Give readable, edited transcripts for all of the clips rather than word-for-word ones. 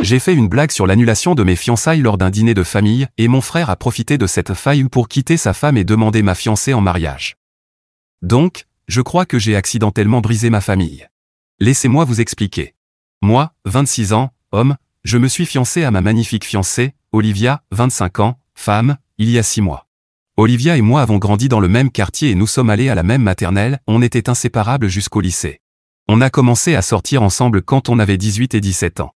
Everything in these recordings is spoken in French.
J'ai fait une blague sur l'annulation de mes fiançailles lors d'un dîner de famille et mon frère a profité de cette faille pour quitter sa femme et demander ma fiancée en mariage. Donc, je crois que j'ai accidentellement brisé ma famille. Laissez-moi vous expliquer. Moi, 26 ans, homme, je me suis fiancé à ma magnifique fiancée, Olivia, 25 ans, femme, il y a 6 mois. Olivia et moi avons grandi dans le même quartier et nous sommes allés à la même maternelle, on était inséparables jusqu'au lycée. On a commencé à sortir ensemble quand on avait 18 et 17 ans.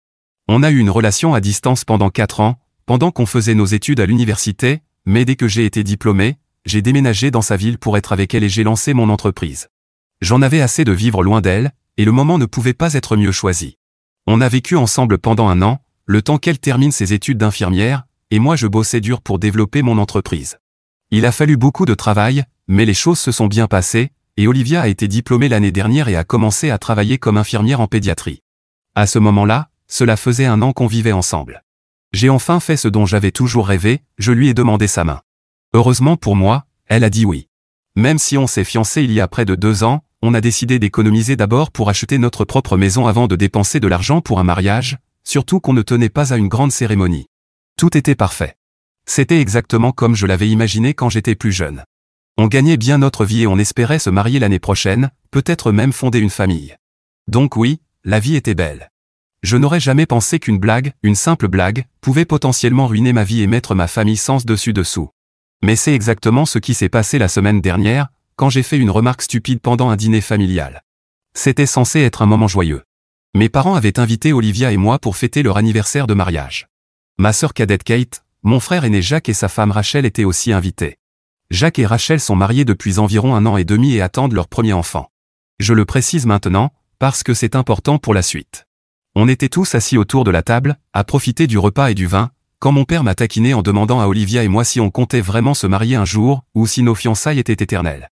On a eu une relation à distance pendant 4 ans, pendant qu'on faisait nos études à l'université, mais dès que j'ai été diplômé, j'ai déménagé dans sa ville pour être avec elle et j'ai lancé mon entreprise. J'en avais assez de vivre loin d'elle, et le moment ne pouvait pas être mieux choisi. On a vécu ensemble pendant 1 an, le temps qu'elle termine ses études d'infirmière, et moi je bossais dur pour développer mon entreprise. Il a fallu beaucoup de travail, mais les choses se sont bien passées, et Olivia a été diplômée l'année dernière et a commencé à travailler comme infirmière en pédiatrie. À ce moment-là, cela faisait 1 an qu'on vivait ensemble. J'ai enfin fait ce dont j'avais toujours rêvé, je lui ai demandé sa main. Heureusement pour moi, elle a dit oui. Même si on s'est fiancés il y a près de 2 ans, on a décidé d'économiser d'abord pour acheter notre propre maison avant de dépenser de l'argent pour un mariage, surtout qu'on ne tenait pas à une grande cérémonie. Tout était parfait. C'était exactement comme je l'avais imaginé quand j'étais plus jeune. On gagnait bien notre vie et on espérait se marier l'année prochaine, peut-être même fonder une famille. Donc oui, la vie était belle. Je n'aurais jamais pensé qu'une blague, une simple blague, pouvait potentiellement ruiner ma vie et mettre ma famille sans dessus-dessous. Mais c'est exactement ce qui s'est passé la semaine dernière, quand j'ai fait une remarque stupide pendant un dîner familial. C'était censé être un moment joyeux. Mes parents avaient invité Olivia et moi pour fêter leur anniversaire de mariage. Ma sœur cadette Kate, mon frère aîné Jacques et sa femme Rachel étaient aussi invités. Jacques et Rachel sont mariés depuis environ 1 an et demi et attendent leur premier enfant. Je le précise maintenant, parce que c'est important pour la suite. On était tous assis autour de la table, à profiter du repas et du vin, quand mon père m'a taquiné en demandant à Olivia et moi si on comptait vraiment se marier un jour, ou si nos fiançailles étaient éternelles.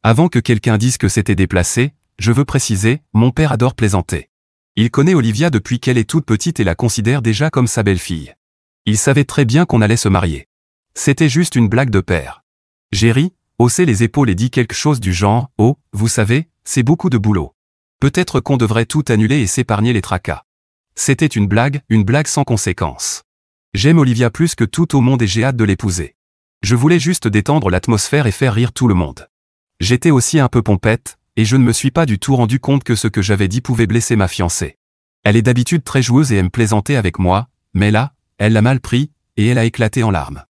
Avant que quelqu'un dise que c'était déplacé, je veux préciser, mon père adore plaisanter. Il connaît Olivia depuis qu'elle est toute petite et la considère déjà comme sa belle-fille. Il savait très bien qu'on allait se marier. C'était juste une blague de père. J'ai ri, haussé les épaules et dit quelque chose du genre « Oh, vous savez, c'est beaucoup de boulot. Peut-être qu'on devrait tout annuler et s'épargner les tracas. » C'était une blague sans conséquence. J'aime Olivia plus que tout au monde et j'ai hâte de l'épouser. Je voulais juste détendre l'atmosphère et faire rire tout le monde. J'étais aussi un peu pompette, et je ne me suis pas du tout rendu compte que ce que j'avais dit pouvait blesser ma fiancée. Elle est d'habitude très joueuse et aime plaisanter avec moi, mais là, elle l'a mal pris, et elle a éclaté en larmes.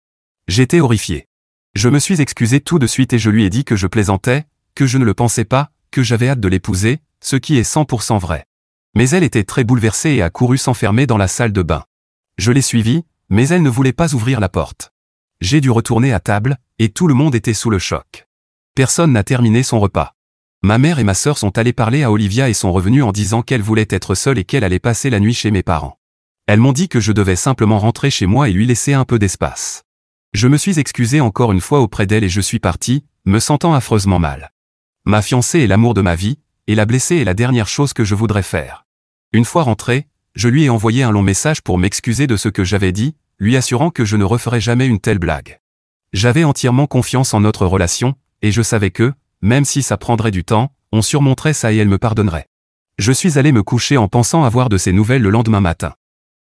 J'étais horrifié. Je me suis excusé tout de suite et je lui ai dit que je plaisantais, que je ne le pensais pas, que j'avais hâte de l'épouser, ce qui est 100% vrai. Mais elle était très bouleversée et a couru s'enfermer dans la salle de bain. Je l'ai suivie, mais elle ne voulait pas ouvrir la porte. J'ai dû retourner à table, et tout le monde était sous le choc. Personne n'a terminé son repas. Ma mère et ma sœur sont allées parler à Olivia et sont revenues en disant qu'elle voulait être seule et qu'elle allait passer la nuit chez mes parents. Elles m'ont dit que je devais simplement rentrer chez moi et lui laisser un peu d'espace. Je me suis excusé encore une fois auprès d'elle et je suis parti, me sentant affreusement mal. Ma fiancée est l'amour de ma vie, et la blesser est la dernière chose que je voudrais faire. Une fois rentré, je lui ai envoyé un long message pour m'excuser de ce que j'avais dit, lui assurant que je ne referais jamais une telle blague. J'avais entièrement confiance en notre relation, et je savais que, même si ça prendrait du temps, on surmonterait ça et elle me pardonnerait. Je suis allé me coucher en pensant avoir de ses nouvelles le lendemain matin.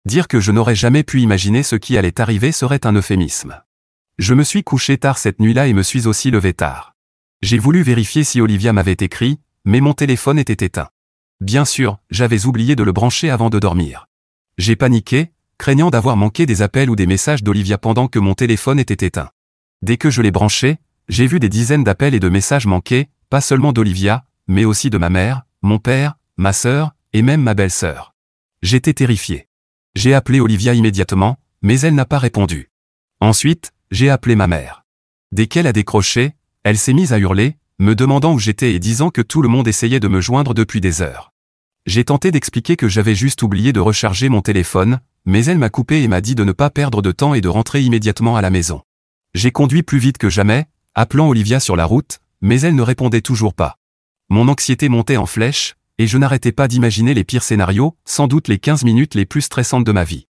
Dire que je n'aurais jamais pu imaginer ce qui allait arriver serait un euphémisme. Je me suis couché tard cette nuit-là et me suis aussi levé tard. J'ai voulu vérifier si Olivia m'avait écrit, mais mon téléphone était éteint. Bien sûr, j'avais oublié de le brancher avant de dormir. J'ai paniqué, craignant d'avoir manqué des appels ou des messages d'Olivia pendant que mon téléphone était éteint. Dès que je l'ai branché, j'ai vu des dizaines d'appels et de messages manqués, pas seulement d'Olivia, mais aussi de ma mère, mon père, ma sœur, et même ma belle-sœur. J'étais terrifié. J'ai appelé Olivia immédiatement, mais elle n'a pas répondu. Ensuite, j'ai appelé ma mère. Dès qu'elle a décroché, elle s'est mise à hurler, me demandant où j'étais et disant que tout le monde essayait de me joindre depuis des heures. J'ai tenté d'expliquer que j'avais juste oublié de recharger mon téléphone, mais elle m'a coupé et m'a dit de ne pas perdre de temps et de rentrer immédiatement à la maison. J'ai conduit plus vite que jamais, appelant Olivia sur la route, mais elle ne répondait toujours pas. Mon anxiété montait en flèche, et je n'arrêtais pas d'imaginer les pires scénarios, sans doute les 15 minutes les plus stressantes de ma vie.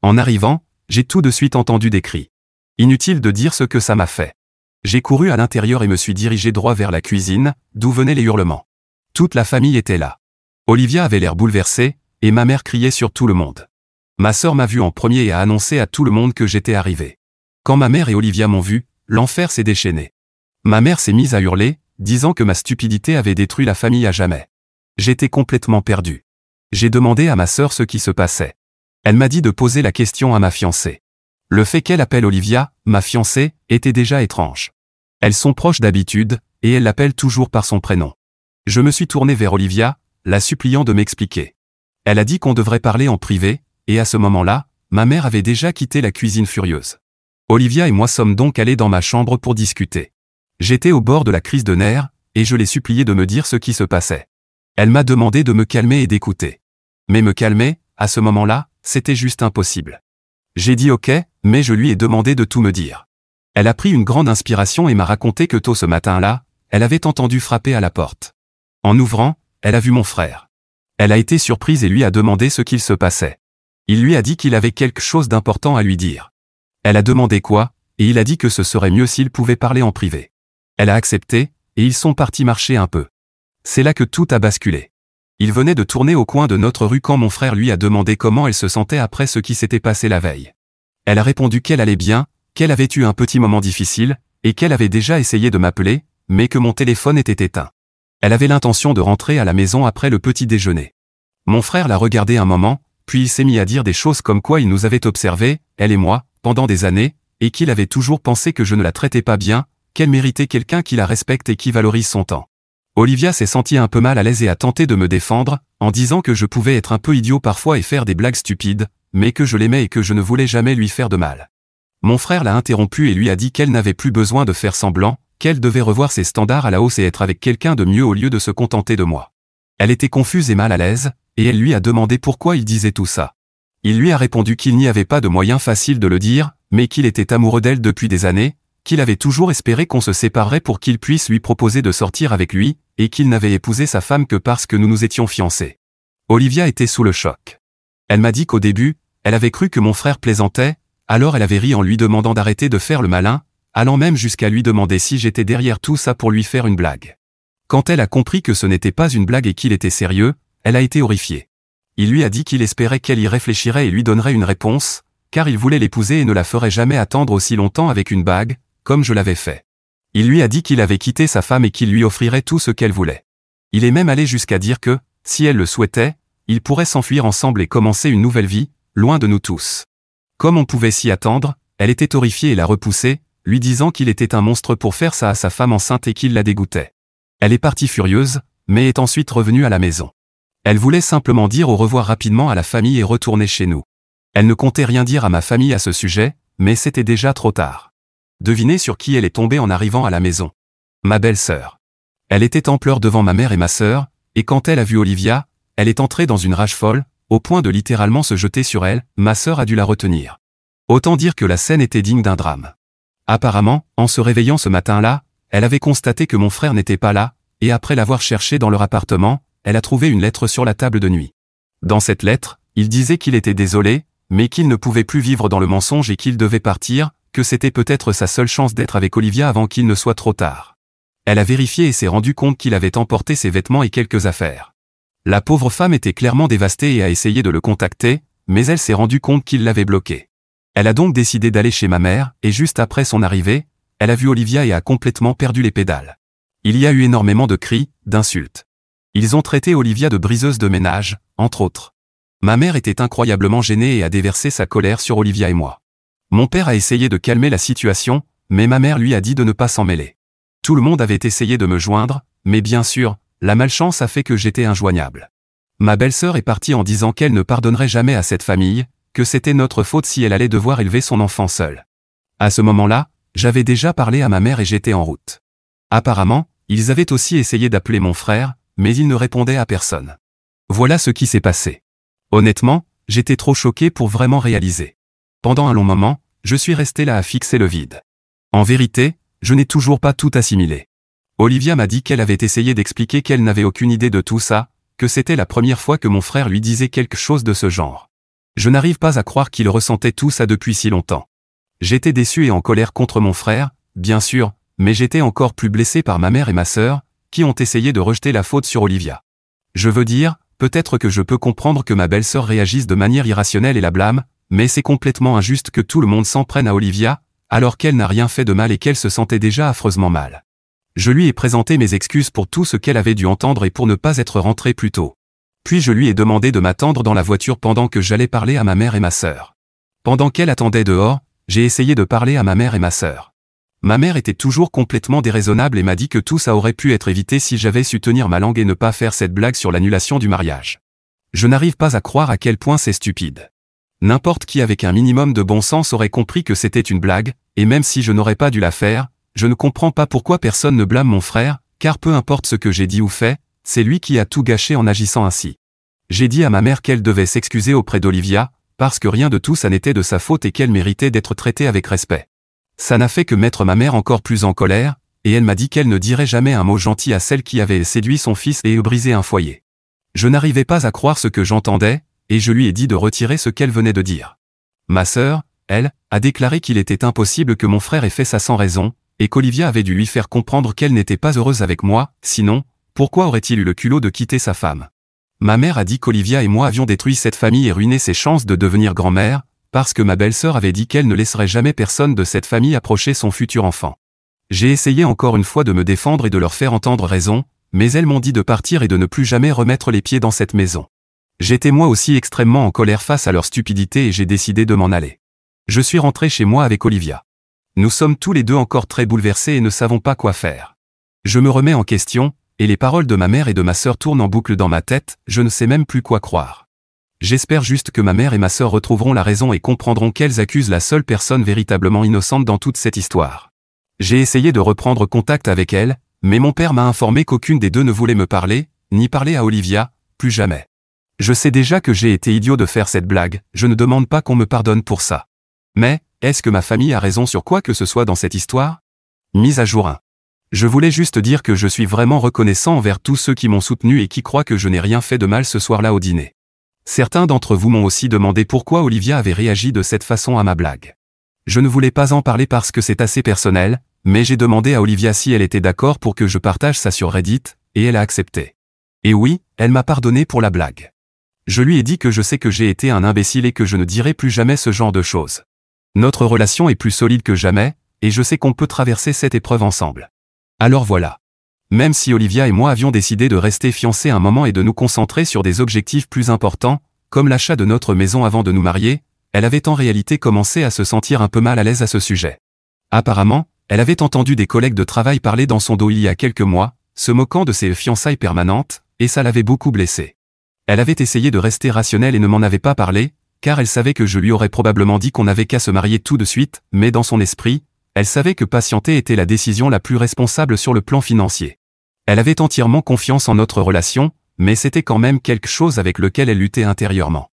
En arrivant, j'ai tout de suite entendu des cris. Inutile de dire ce que ça m'a fait. J'ai couru à l'intérieur et me suis dirigé droit vers la cuisine, d'où venaient les hurlements. Toute la famille était là. Olivia avait l'air bouleversée, et ma mère criait sur tout le monde. Ma sœur m'a vu en premier et a annoncé à tout le monde que j'étais arrivé. Quand ma mère et Olivia m'ont vu, l'enfer s'est déchaîné. Ma mère s'est mise à hurler, disant que ma stupidité avait détruit la famille à jamais. J'étais complètement perdu. J'ai demandé à ma sœur ce qui se passait. Elle m'a dit de poser la question à ma fiancée. Le fait qu'elle appelle Olivia, ma fiancée, était déjà étrange. Elles sont proches d'habitude, et elle l'appelle toujours par son prénom. Je me suis tourné vers Olivia, la suppliant de m'expliquer. Elle a dit qu'on devrait parler en privé, et à ce moment-là, ma mère avait déjà quitté la cuisine furieuse. Olivia et moi sommes donc allés dans ma chambre pour discuter. J'étais au bord de la crise de nerfs, et je l'ai suppliée de me dire ce qui se passait. Elle m'a demandé de me calmer et d'écouter. Mais me calmer, à ce moment-là, c'était juste impossible. J'ai dit ok, mais je lui ai demandé de tout me dire. Elle a pris une grande inspiration et m'a raconté que tôt ce matin-là, elle avait entendu frapper à la porte. En ouvrant, elle a vu mon frère. Elle a été surprise et lui a demandé ce qu'il se passait. Il lui a dit qu'il avait quelque chose d'important à lui dire. Elle a demandé quoi, et il a dit que ce serait mieux s'il pouvait parler en privé. Elle a accepté, et ils sont partis marcher un peu. C'est là que tout a basculé. Il venait de tourner au coin de notre rue quand mon frère lui a demandé comment elle se sentait après ce qui s'était passé la veille. Elle a répondu qu'elle allait bien, qu'elle avait eu un petit moment difficile, et qu'elle avait déjà essayé de m'appeler, mais que mon téléphone était éteint. Elle avait l'intention de rentrer à la maison après le petit déjeuner. Mon frère l'a regardé un moment, puis il s'est mis à dire des choses comme quoi il nous avait observés, elle et moi, pendant des années, et qu'il avait toujours pensé que je ne la traitais pas bien, qu'elle méritait quelqu'un qui la respecte et qui valorise son temps. Olivia s'est sentie un peu mal à l'aise et a tenté de me défendre, en disant que je pouvais être un peu idiot parfois et faire des blagues stupides, mais que je l'aimais et que je ne voulais jamais lui faire de mal. Mon frère l'a interrompue et lui a dit qu'elle n'avait plus besoin de faire semblant, qu'elle devait revoir ses standards à la hausse et être avec quelqu'un de mieux au lieu de se contenter de moi. Elle était confuse et mal à l'aise, et elle lui a demandé pourquoi il disait tout ça. Il lui a répondu qu'il n'y avait pas de moyen facile de le dire, mais qu'il était amoureux d'elle depuis des années, qu'il avait toujours espéré qu'on se séparerait pour qu'il puisse lui proposer de sortir avec lui, et qu'il n'avait épousé sa femme que parce que nous nous étions fiancés. Olivia était sous le choc. Elle m'a dit qu'au début, elle avait cru que mon frère plaisantait, alors elle avait ri en lui demandant d'arrêter de faire le malin, allant même jusqu'à lui demander si j'étais derrière tout ça pour lui faire une blague. Quand elle a compris que ce n'était pas une blague et qu'il était sérieux, elle a été horrifiée. Il lui a dit qu'il espérait qu'elle y réfléchirait et lui donnerait une réponse, car il voulait l'épouser et ne la ferait jamais attendre aussi longtemps avec une bague, comme je l'avais fait. Il lui a dit qu'il avait quitté sa femme et qu'il lui offrirait tout ce qu'elle voulait. Il est même allé jusqu'à dire que, si elle le souhaitait, ils pourraient s'enfuir ensemble et commencer une nouvelle vie, loin de nous tous. Comme on pouvait s'y attendre, elle était horrifiée et l'a repoussé, lui disant qu'il était un monstre pour faire ça à sa femme enceinte et qu'il la dégoûtait. Elle est partie furieuse, mais est ensuite revenue à la maison. Elle voulait simplement dire au revoir rapidement à la famille et retourner chez nous. Elle ne comptait rien dire à ma famille à ce sujet, mais c'était déjà trop tard. Devinez sur qui elle est tombée en arrivant à la maison. Ma belle-sœur. Elle était en pleurs devant ma mère et ma sœur, et quand elle a vu Olivia, elle est entrée dans une rage folle, au point de littéralement se jeter sur elle, ma sœur a dû la retenir. Autant dire que la scène était digne d'un drame. Apparemment, en se réveillant ce matin-là, elle avait constaté que mon frère n'était pas là, et après l'avoir cherché dans leur appartement, elle a trouvé une lettre sur la table de nuit. Dans cette lettre, il disait qu'il était désolé, mais qu'il ne pouvait plus vivre dans le mensonge et qu'il devait partir, que c'était peut-être sa seule chance d'être avec Olivia avant qu'il ne soit trop tard. Elle a vérifié et s'est rendu compte qu'il avait emporté ses vêtements et quelques affaires. La pauvre femme était clairement dévastée et a essayé de le contacter, mais elle s'est rendue compte qu'il l'avait bloqué. Elle a donc décidé d'aller chez ma mère, et juste après son arrivée, elle a vu Olivia et a complètement perdu les pédales. Il y a eu énormément de cris, d'insultes. Ils ont traité Olivia de briseuse de ménage, entre autres. Ma mère était incroyablement gênée et a déversé sa colère sur Olivia et moi. Mon père a essayé de calmer la situation, mais ma mère lui a dit de ne pas s'en mêler. Tout le monde avait essayé de me joindre, mais bien sûr, la malchance a fait que j'étais injoignable. Ma belle-sœur est partie en disant qu'elle ne pardonnerait jamais à cette famille, que c'était notre faute si elle allait devoir élever son enfant seule. À ce moment-là, j'avais déjà parlé à ma mère et j'étais en route. Apparemment, ils avaient aussi essayé d'appeler mon frère, mais il ne répondait à personne. Voilà ce qui s'est passé. Honnêtement, j'étais trop choqué pour vraiment réaliser. Pendant un long moment, je suis resté là à fixer le vide. En vérité, je n'ai toujours pas tout assimilé. Olivia m'a dit qu'elle avait essayé d'expliquer qu'elle n'avait aucune idée de tout ça, que c'était la première fois que mon frère lui disait quelque chose de ce genre. Je n'arrive pas à croire qu'il ressentait tout ça depuis si longtemps. J'étais déçu et en colère contre mon frère, bien sûr, mais j'étais encore plus blessé par ma mère et ma sœur, qui ont essayé de rejeter la faute sur Olivia. Je veux dire, peut-être que je peux comprendre que ma belle-sœur réagisse de manière irrationnelle et la blâme, mais c'est complètement injuste que tout le monde s'en prenne à Olivia, alors qu'elle n'a rien fait de mal et qu'elle se sentait déjà affreusement mal. Je lui ai présenté mes excuses pour tout ce qu'elle avait dû entendre et pour ne pas être rentrée plus tôt. Puis je lui ai demandé de m'attendre dans la voiture pendant que j'allais parler à ma mère et ma sœur. Pendant qu'elle attendait dehors, j'ai essayé de parler à ma mère et ma sœur. Ma mère était toujours complètement déraisonnable et m'a dit que tout ça aurait pu être évité si j'avais su tenir ma langue et ne pas faire cette blague sur l'annulation du mariage. Je n'arrive pas à croire à quel point c'est stupide. N'importe qui avec un minimum de bon sens aurait compris que c'était une blague, et même si je n'aurais pas dû la faire, je ne comprends pas pourquoi personne ne blâme mon frère, car peu importe ce que j'ai dit ou fait, c'est lui qui a tout gâché en agissant ainsi. J'ai dit à ma mère qu'elle devait s'excuser auprès d'Olivia, parce que rien de tout ça n'était de sa faute et qu'elle méritait d'être traitée avec respect. Ça n'a fait que mettre ma mère encore plus en colère, et elle m'a dit qu'elle ne dirait jamais un mot gentil à celle qui avait séduit son fils et brisé un foyer. Je n'arrivais pas à croire ce que j'entendais, et je lui ai dit de retirer ce qu'elle venait de dire. Ma sœur, elle, a déclaré qu'il était impossible que mon frère ait fait ça sans raison, et qu'Olivia avait dû lui faire comprendre qu'elle n'était pas heureuse avec moi, sinon, pourquoi aurait-il eu le culot de quitter sa femme? Ma mère a dit qu'Olivia et moi avions détruit cette famille et ruiné ses chances de devenir grand-mère, parce que ma belle-sœur avait dit qu'elle ne laisserait jamais personne de cette famille approcher son futur enfant. J'ai essayé encore une fois de me défendre et de leur faire entendre raison, mais elles m'ont dit de partir et de ne plus jamais remettre les pieds dans cette maison. J'étais moi aussi extrêmement en colère face à leur stupidité et j'ai décidé de m'en aller. Je suis rentré chez moi avec Olivia. Nous sommes tous les deux encore très bouleversés et ne savons pas quoi faire. Je me remets en question, et les paroles de ma mère et de ma sœur tournent en boucle dans ma tête, je ne sais même plus quoi croire. J'espère juste que ma mère et ma sœur retrouveront la raison et comprendront qu'elles accusent la seule personne véritablement innocente dans toute cette histoire. J'ai essayé de reprendre contact avec elles, mais mon père m'a informé qu'aucune des deux ne voulait me parler, ni parler à Olivia, plus jamais. Je sais déjà que j'ai été idiot de faire cette blague, je ne demande pas qu'on me pardonne pour ça. Mais, est-ce que ma famille a raison sur quoi que ce soit dans cette histoire? Mise à jour 1. Je voulais juste dire que je suis vraiment reconnaissant envers tous ceux qui m'ont soutenu et qui croient que je n'ai rien fait de mal ce soir-là au dîner. Certains d'entre vous m'ont aussi demandé pourquoi Olivia avait réagi de cette façon à ma blague. Je ne voulais pas en parler parce que c'est assez personnel, mais j'ai demandé à Olivia si elle était d'accord pour que je partage ça sur Reddit, et elle a accepté. Et oui, elle m'a pardonné pour la blague. Je lui ai dit que je sais que j'ai été un imbécile et que je ne dirai plus jamais ce genre de choses. Notre relation est plus solide que jamais, et je sais qu'on peut traverser cette épreuve ensemble. Alors voilà. Même si Olivia et moi avions décidé de rester fiancés un moment et de nous concentrer sur des objectifs plus importants, comme l'achat de notre maison avant de nous marier, elle avait en réalité commencé à se sentir un peu mal à l'aise à ce sujet. Apparemment, elle avait entendu des collègues de travail parler dans son dos il y a quelques mois, se moquant de ses fiançailles permanentes, et ça l'avait beaucoup blessée. Elle avait essayé de rester rationnelle et ne m'en avait pas parlé, car elle savait que je lui aurais probablement dit qu'on n'avait qu'à se marier tout de suite, mais dans son esprit, elle savait que patienter était la décision la plus responsable sur le plan financier. Elle avait entièrement confiance en notre relation, mais c'était quand même quelque chose avec lequel elle luttait intérieurement.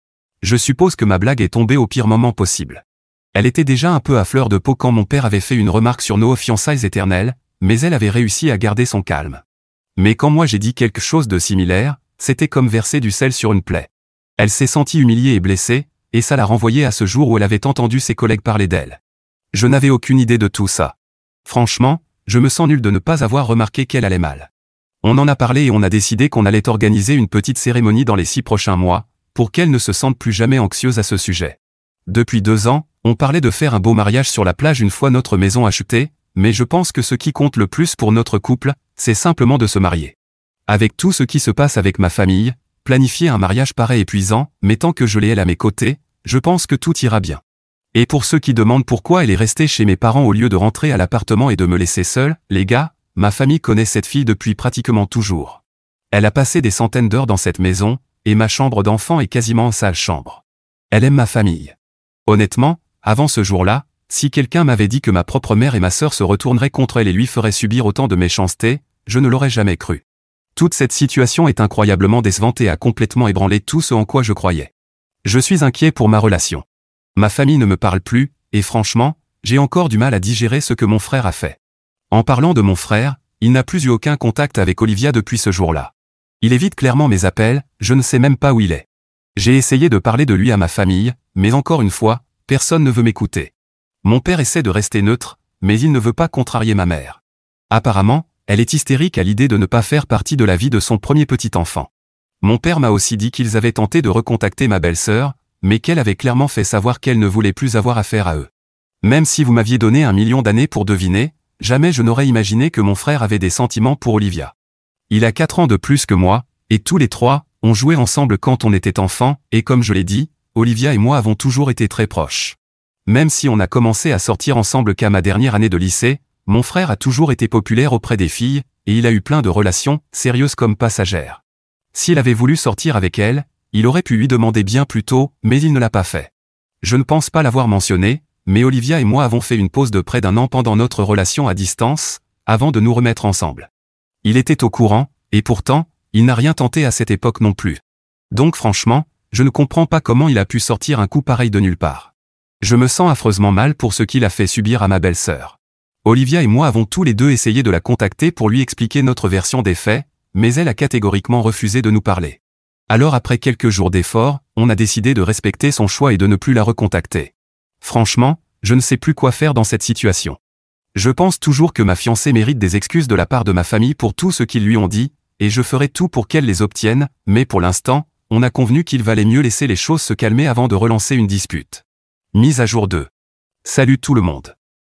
Je suppose que ma blague est tombée au pire moment possible. Elle était déjà un peu à fleur de peau quand mon père avait fait une remarque sur nos fiançailles éternelles, mais elle avait réussi à garder son calme. Mais quand moi j'ai dit quelque chose de similaire, c'était comme verser du sel sur une plaie. Elle s'est sentie humiliée et blessée, et ça l'a renvoyée à ce jour où elle avait entendu ses collègues parler d'elle. Je n'avais aucune idée de tout ça. Franchement, je me sens nul de ne pas avoir remarqué qu'elle allait mal. On en a parlé et on a décidé qu'on allait organiser une petite cérémonie dans les 6 prochains mois, pour qu'elle ne se sente plus jamais anxieuse à ce sujet. Depuis 2 ans, on parlait de faire un beau mariage sur la plage une fois notre maison achetée, mais je pense que ce qui compte le plus pour notre couple, c'est simplement de se marier. Avec tout ce qui se passe avec ma famille, planifier un mariage paraît épuisant, mais tant que je l'ai elle à mes côtés, je pense que tout ira bien. Et pour ceux qui demandent pourquoi elle est restée chez mes parents au lieu de rentrer à l'appartement et de me laisser seule, les gars, ma famille connaît cette fille depuis pratiquement toujours. Elle a passé des centaines d'heures dans cette maison, et ma chambre d'enfant est quasiment sa chambre. Elle aime ma famille. Honnêtement, avant ce jour-là, si quelqu'un m'avait dit que ma propre mère et ma sœur se retourneraient contre elle et lui feraient subir autant de méchanceté, je ne l'aurais jamais cru. Toute cette situation est incroyablement décevante et a complètement ébranlé tout ce en quoi je croyais. Je suis inquiet pour ma relation. Ma famille ne me parle plus, et franchement, j'ai encore du mal à digérer ce que mon frère a fait. En parlant de mon frère, il n'a plus eu aucun contact avec Olivia depuis ce jour-là. Il évite clairement mes appels, je ne sais même pas où il est. J'ai essayé de parler de lui à ma famille, mais encore une fois, personne ne veut m'écouter. Mon père essaie de rester neutre, mais il ne veut pas contrarier ma mère. Apparemment, elle est hystérique à l'idée de ne pas faire partie de la vie de son premier petit enfant. Mon père m'a aussi dit qu'ils avaient tenté de recontacter ma belle-sœur, mais qu'elle avait clairement fait savoir qu'elle ne voulait plus avoir affaire à eux. Même si vous m'aviez donné 1 million d'années pour deviner, jamais je n'aurais imaginé que mon frère avait des sentiments pour Olivia. Il a 4 ans de plus que moi, et tous les 3, on jouait ensemble quand on était enfant, et comme je l'ai dit, Olivia et moi avons toujours été très proches. Même si on a commencé à sortir ensemble qu'à ma dernière année de lycée, mon frère a toujours été populaire auprès des filles, et il a eu plein de relations, sérieuses comme passagères. S'il avait voulu sortir avec elle, il aurait pu lui demander bien plus tôt, mais il ne l'a pas fait. Je ne pense pas l'avoir mentionné, mais Olivia et moi avons fait une pause de près d'1 an pendant notre relation à distance, avant de nous remettre ensemble. Il était au courant, et pourtant, il n'a rien tenté à cette époque non plus. Donc franchement, je ne comprends pas comment il a pu sortir un coup pareil de nulle part. Je me sens affreusement mal pour ce qu'il a fait subir à ma belle-sœur. Olivia et moi avons tous les deux essayé de la contacter pour lui expliquer notre version des faits, mais elle a catégoriquement refusé de nous parler. Alors après quelques jours d'efforts, on a décidé de respecter son choix et de ne plus la recontacter. Franchement, je ne sais plus quoi faire dans cette situation. Je pense toujours que ma fiancée mérite des excuses de la part de ma famille pour tout ce qu'ils lui ont dit, et je ferai tout pour qu'elle les obtienne, mais pour l'instant, on a convenu qu'il valait mieux laisser les choses se calmer avant de relancer une dispute. Mise à jour 2. Salut tout le monde.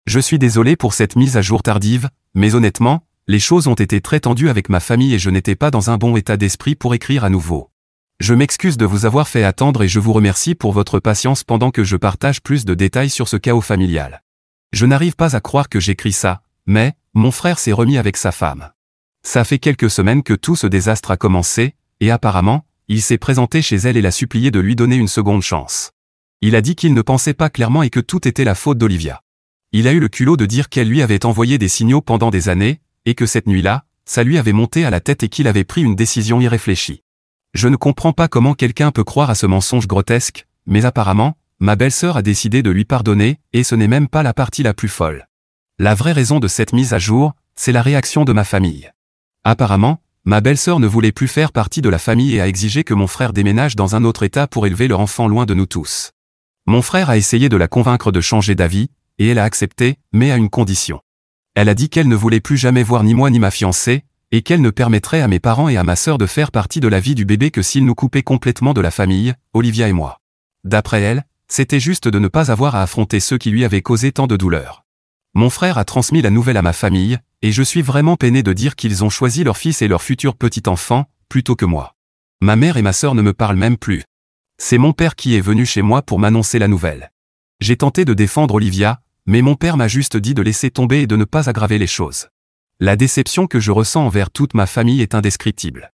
Je suis désolé pour cette mise à jour tardive, mais honnêtement, les choses ont été très tendues avec ma famille et je n'étais pas dans un bon état d'esprit pour écrire à nouveau. Je m'excuse de vous avoir fait attendre et je vous remercie pour votre patience pendant que je partage plus de détails sur ce chaos familial. Je n'arrive pas à croire que j'écris ça, mais, mon frère s'est remis avec sa femme. Ça fait quelques semaines que tout ce désastre a commencé, et apparemment, il s'est présenté chez elle et l'a supplié de lui donner une seconde chance. Il a dit qu'il ne pensait pas clairement et que tout était la faute d'Olivia. Il a eu le culot de dire qu'elle lui avait envoyé des signaux pendant des années, et que cette nuit-là, ça lui avait monté à la tête et qu'il avait pris une décision irréfléchie. Je ne comprends pas comment quelqu'un peut croire à ce mensonge grotesque, mais apparemment, ma belle-sœur a décidé de lui pardonner, et ce n'est même pas la partie la plus folle. La vraie raison de cette mise à jour, c'est la réaction de ma famille. Apparemment, ma belle-sœur ne voulait plus faire partie de la famille et a exigé que mon frère déménage dans un autre état pour élever leur enfant loin de nous tous. Mon frère a essayé de la convaincre de changer d'avis, et elle a accepté, mais à une condition. Elle a dit qu'elle ne voulait plus jamais voir ni moi ni ma fiancée, et qu'elle ne permettrait à mes parents et à ma sœur de faire partie de la vie du bébé que s'ils nous coupaient complètement de la famille, Olivia et moi. D'après elle, c'était juste de ne pas avoir à affronter ceux qui lui avaient causé tant de douleur. Mon frère a transmis la nouvelle à ma famille, et je suis vraiment peiné de dire qu'ils ont choisi leur fils et leur futur petit enfant, plutôt que moi. Ma mère et ma sœur ne me parlent même plus. C'est mon père qui est venu chez moi pour m'annoncer la nouvelle. J'ai tenté de défendre Olivia, mais mon père m'a juste dit de laisser tomber et de ne pas aggraver les choses. La déception que je ressens envers toute ma famille est indescriptible.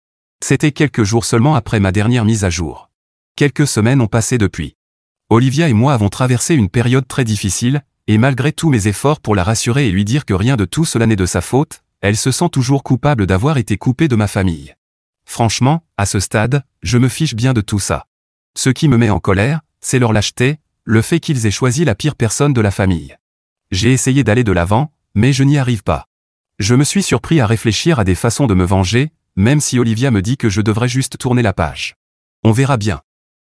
C'était quelques jours seulement après ma dernière mise à jour. Quelques semaines ont passé depuis. Olivia et moi avons traversé une période très difficile, et malgré tous mes efforts pour la rassurer et lui dire que rien de tout cela n'est de sa faute, elle se sent toujours coupable d'avoir été coupée de ma famille. Franchement, à ce stade, je me fiche bien de tout ça. Ce qui me met en colère, c'est leur lâcheté, le fait qu'ils aient choisi la pire personne de la famille. J'ai essayé d'aller de l'avant, mais je n'y arrive pas. Je me suis surpris à réfléchir à des façons de me venger, même si Olivia me dit que je devrais juste tourner la page. On verra bien.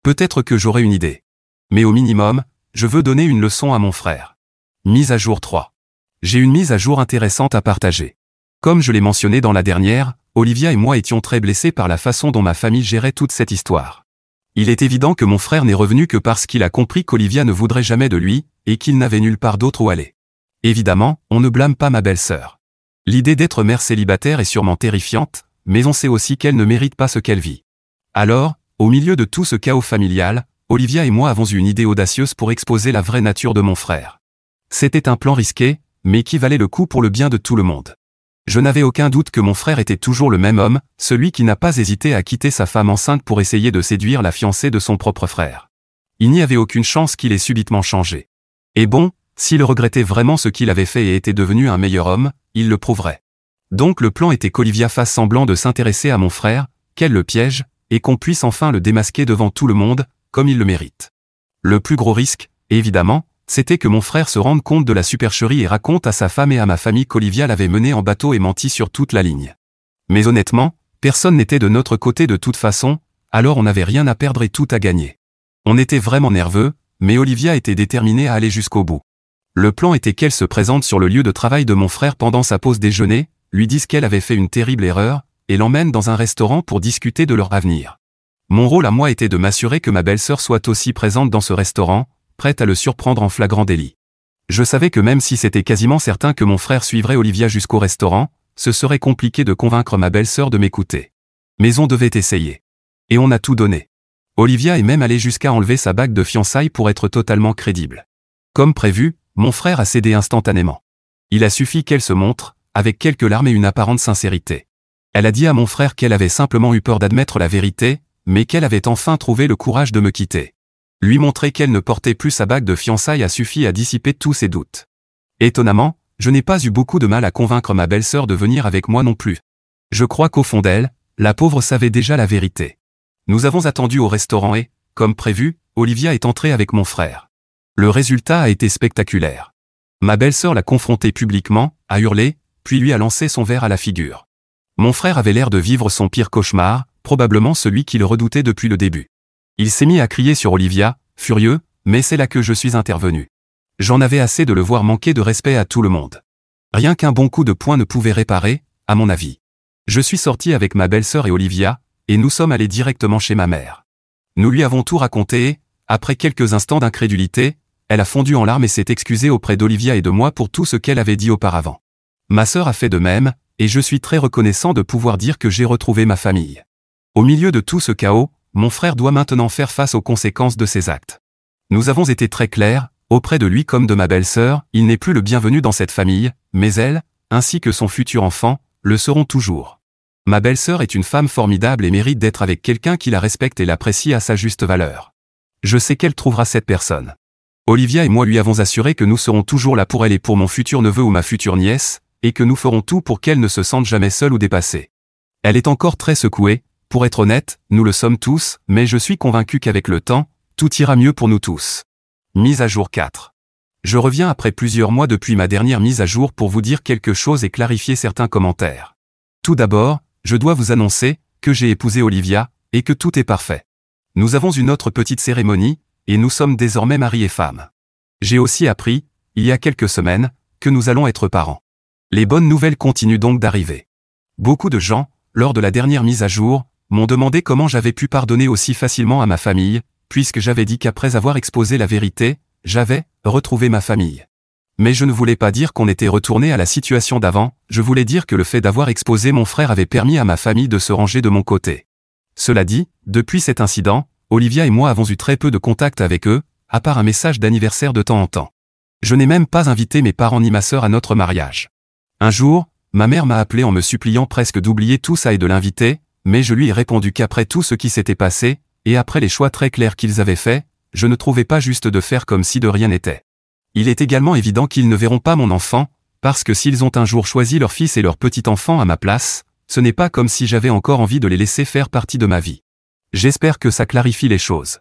Peut-être que j'aurai une idée. Mais au minimum, je veux donner une leçon à mon frère. Mise à jour 3. J'ai une mise à jour intéressante à partager. Comme je l'ai mentionné dans la dernière, Olivia et moi étions très blessés par la façon dont ma famille gérait toute cette histoire. Il est évident que mon frère n'est revenu que parce qu'il a compris qu'Olivia ne voudrait jamais de lui, et qu'il n'avait nulle part d'autre où aller. Évidemment, on ne blâme pas ma belle-sœur. L'idée d'être mère célibataire est sûrement terrifiante, mais on sait aussi qu'elle ne mérite pas ce qu'elle vit. Alors, au milieu de tout ce chaos familial, Olivia et moi avons eu une idée audacieuse pour exposer la vraie nature de mon frère. C'était un plan risqué, mais qui valait le coup pour le bien de tout le monde. Je n'avais aucun doute que mon frère était toujours le même homme, celui qui n'a pas hésité à quitter sa femme enceinte pour essayer de séduire la fiancée de son propre frère. Il n'y avait aucune chance qu'il ait subitement changé. Et bon, s'il regrettait vraiment ce qu'il avait fait et était devenu un meilleur homme, il le prouverait. Donc le plan était qu'Olivia fasse semblant de s'intéresser à mon frère, qu'elle le piège, et qu'on puisse enfin le démasquer devant tout le monde, comme il le mérite. Le plus gros risque, évidemment, c'était que mon frère se rende compte de la supercherie et raconte à sa femme et à ma famille qu'Olivia l'avait mené en bateau et menti sur toute la ligne. Mais honnêtement, personne n'était de notre côté de toute façon, alors on n'avait rien à perdre et tout à gagner. On était vraiment nerveux, mais Olivia était déterminée à aller jusqu'au bout. Le plan était qu'elle se présente sur le lieu de travail de mon frère pendant sa pause déjeuner, lui dise qu'elle avait fait une terrible erreur, et l'emmènent dans un restaurant pour discuter de leur avenir. Mon rôle à moi était de m'assurer que ma belle-sœur soit aussi présente dans ce restaurant, prête à le surprendre en flagrant délit. Je savais que même si c'était quasiment certain que mon frère suivrait Olivia jusqu'au restaurant, ce serait compliqué de convaincre ma belle-sœur de m'écouter. Mais on devait essayer. Et on a tout donné. Olivia est même allée jusqu'à enlever sa bague de fiançailles pour être totalement crédible. Comme prévu, mon frère a cédé instantanément. Il a suffi qu'elle se montre, avec quelques larmes et une apparente sincérité. Elle a dit à mon frère qu'elle avait simplement eu peur d'admettre la vérité, mais qu'elle avait enfin trouvé le courage de me quitter. Lui montrer qu'elle ne portait plus sa bague de fiançailles a suffi à dissiper tous ses doutes. Étonnamment, je n'ai pas eu beaucoup de mal à convaincre ma belle-sœur de venir avec moi non plus. Je crois qu'au fond d'elle, la pauvre savait déjà la vérité. Nous avons attendu au restaurant et, comme prévu, Olivia est entrée avec mon frère. Le résultat a été spectaculaire. Ma belle-sœur l'a confronté publiquement, a hurlé, puis lui a lancé son verre à la figure. Mon frère avait l'air de vivre son pire cauchemar, probablement celui qu'il redoutait depuis le début. Il s'est mis à crier sur Olivia, furieux, mais c'est là que je suis intervenu. J'en avais assez de le voir manquer de respect à tout le monde. Rien qu'un bon coup de poing ne pouvait réparer, à mon avis. Je suis sorti avec ma belle-sœur et Olivia, et nous sommes allés directement chez ma mère. Nous lui avons tout raconté et, après quelques instants d'incrédulité, elle a fondu en larmes et s'est excusée auprès d'Olivia et de moi pour tout ce qu'elle avait dit auparavant. Ma sœur a fait de même, et je suis très reconnaissant de pouvoir dire que j'ai retrouvé ma famille. Au milieu de tout ce chaos, mon frère doit maintenant faire face aux conséquences de ses actes. Nous avons été très clairs, auprès de lui comme de ma belle-sœur, il n'est plus le bienvenu dans cette famille, mais elle, ainsi que son futur enfant, le seront toujours. Ma belle-sœur est une femme formidable et mérite d'être avec quelqu'un qui la respecte et l'apprécie à sa juste valeur. Je sais qu'elle trouvera cette personne. Olivia et moi lui avons assuré que nous serons toujours là pour elle et pour mon futur neveu ou ma future nièce, et que nous ferons tout pour qu'elle ne se sente jamais seule ou dépassée. Elle est encore très secouée, pour être honnête, nous le sommes tous, mais je suis convaincu qu'avec le temps, tout ira mieux pour nous tous. Mise à jour 4. Je reviens après plusieurs mois depuis ma dernière mise à jour pour vous dire quelque chose et clarifier certains commentaires. Tout d'abord, je dois vous annoncer que j'ai épousé Olivia, et que tout est parfait. Nous avons une autre petite cérémonie, et nous sommes désormais mari et femme. J'ai aussi appris, il y a quelques semaines, que nous allons être parents. Les bonnes nouvelles continuent donc d'arriver. Beaucoup de gens, lors de la dernière mise à jour, m'ont demandé comment j'avais pu pardonner aussi facilement à ma famille, puisque j'avais dit qu'après avoir exposé la vérité, j'avais retrouvé ma famille. Mais je ne voulais pas dire qu'on était retourné à la situation d'avant, je voulais dire que le fait d'avoir exposé mon frère avait permis à ma famille de se ranger de mon côté. Cela dit, depuis cet incident, Olivia et moi avons eu très peu de contact avec eux, à part un message d'anniversaire de temps en temps. Je n'ai même pas invité mes parents ni ma sœur à notre mariage. Un jour, ma mère m'a appelé en me suppliant presque d'oublier tout ça et de l'inviter, mais je lui ai répondu qu'après tout ce qui s'était passé, et après les choix très clairs qu'ils avaient faits, je ne trouvais pas juste de faire comme si de rien n'était. Il est également évident qu'ils ne verront pas mon enfant, parce que s'ils ont un jour choisi leur fils et leur petit enfant à ma place, ce n'est pas comme si j'avais encore envie de les laisser faire partie de ma vie. J'espère que ça clarifie les choses.